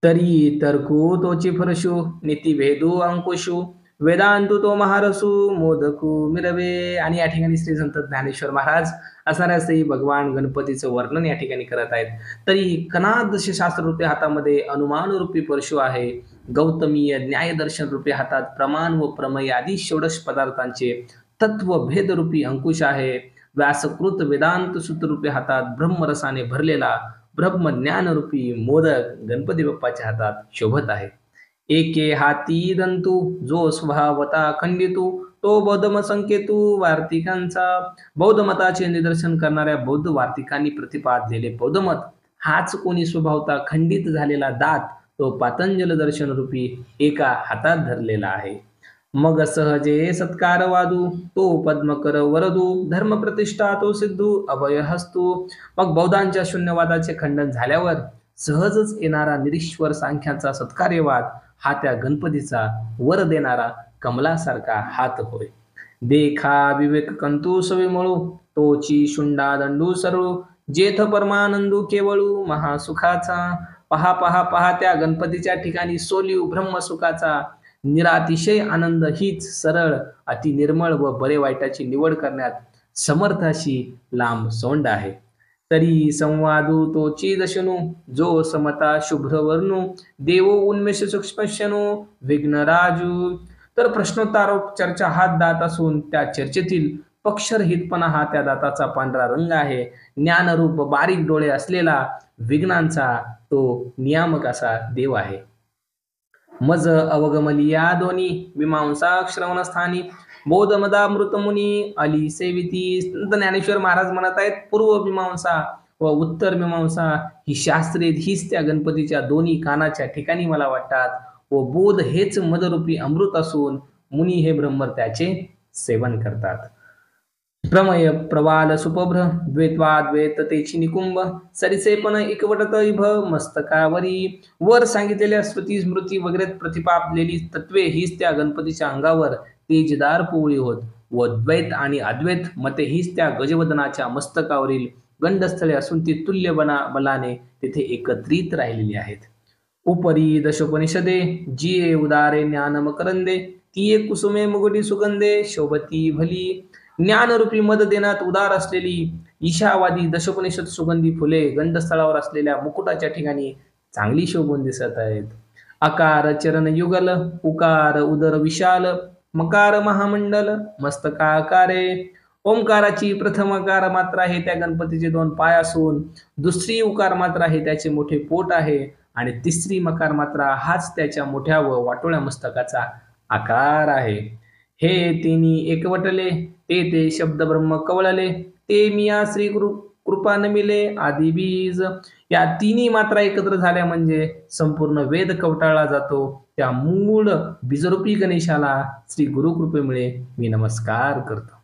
तरी तर्कू तोची फरशू नीतिभेदू अंकुशू वेदांतू तो महारसू मोदकू मिरवे. आणि या ठिकाणी श्री संत ज्ञानेश्वर महाराज असणाऱ्या श्री भगवान गणपतीचं वर्णन या ठिकाणी करत आहेत. तरी कणादश शास्त्र रूपी हातामध्ये अनुमान रूपी परशु आहे. गौतमीय न्यायदर्शन रूपी हातात प्रमाण व प्रमेय आदी षोडश पदार्थांचे तत्व भेद रूपी अंकुश आहे. व्यासकृत वेदांत सूत्ररूपी हातात ब्रह्मरसाने भरलेला ब्रह्मज्ञान रूपी मोदक गणपती बाप्पाच्या हातात शोभत आहे. एके हाती दंतू जो स्वभावता खंडितू तो बौद्धम संकेतू वार्तिकांचा. बौद्ध मताचे निदर्शन करणाऱ्या बौद्ध वार्तिकांनी प्रतिपादलेले बौद्धमत हाच कोणी स्वभावता खंडित झालेला दात तो पातंजल दर्शन रूपी एका हातात धरलेला आहे. मग सहजे सत्कार वादू तो पद्मकर वरदू धर्म प्रतिष्ठा तो सिद्धू अभय हस्तू. मग बौद्धांच्या शून्यवादाचे खंडन झाल्यावर सहजच येणारा निरीश्वर सांख्याचा सत्कार्यवाद हा त्या गणपतीचा वर देणारा कमलासारखा हात होय. देखा विवेक कंतू सविमळू तोची शुंडा दंडू सरळू जेथ परमानंदू केवळू महासुखाचा. पहा पहा पहा त्या गणपतीच्या ठिकाणी सोलीव ब्रह्मसुखाचा निरातिशय आनंद हीच सरळ अति निर्मळ व बरे वाईटाची निवड करण्यात समर्थ अशी लांब सोंड आहे. तरी संवादू तोची दशनू जो समता शुभ्र वर्णू देवो उन्मेष सूक्ष्मशनू विघ्नराजू. तर प्रश्नोत्तरोप चर्चा हात दात असून त्या चर्चेतील पक्षरहितपणा हा त्या दाताचा पांढरा रंग आहे. ज्ञानरूप बारीक डोळे असलेला विघ्नांचा तो नियामक असा देव आहे. मज अवगमलिया दोन्ही मीमांसा श्रवणस्थानी बोधमदामृत मुनी अली सेविती. संत ज्ञानेश्वर महाराज म्हणत आहेत पूर्व मीमांसा व उत्तर मीमांसा ही शास्त्रे हीच त्या गणपतीच्या दोन्ही कानाच्या ठिकाणी मला वाटतात व बोध हेच मदरूपी अमृत असून मुनी हे ब्रह्म त्याचे सेवन करतात. प्रमय प्रवाल सुपभ्र द्वैत्वाद्वैत तेची निकुंभ सरिसेपण एकवटत इभ मस्तकावरी. वर सांगितलेल्या स्मृती स्मृती वगैरे प्रतिपादलेली तत्वे हीच त्या गणपतीच्या अंगावर तेजदार पोळी होत व द्वैत आणि अद्वैत मते हीच त्या गजवदनाच्या मस्तकावरील गंडस्थळे असून ती तुल्य बलाने तिथे एकत्रित राहिलेली आहेत. उपरी दशोपनिषदे जिये उदारे ज्ञान मकरंदे ती कुसुमे मुगटी सुगंधे शोभती भली. ज्ञानरूपी मद देण्यात उदार असलेली ईशावादी दशोपनिषद सुगंधी फुले गंधस्थळावर असलेल्या मुकुटाच्या ठिकाणी चांगली शोभून दिसत आहेत. अकार चरण युगल उकार उदर विशाल मकार महामंडल मस्तकाकारे. ओंकाराची प्रथम अकार मात्रा आहे त्या गणपतीचे दोन पाय असून दुसरी उकार मात्रा आहे त्याचे मोठे पोट आहे आणि तिसरी मकार मात्रा हाच त्याच्या मोठ्या व वाटोळ्या मस्तकाचा आकार आहे. हे तिन्ही एकवटले ते शब्द ब्रह्म कवळले ते मिया श्री गुरु कृपा नमिले आदी बीज. या तिन्ही मात्रा एकत्र झाल्या म्हणजे संपूर्ण वेद कवटाळला जातो. त्या मूळ बीजरूपी गणेशाला श्री गुरुकृपेमुळे मी नमस्कार करतो.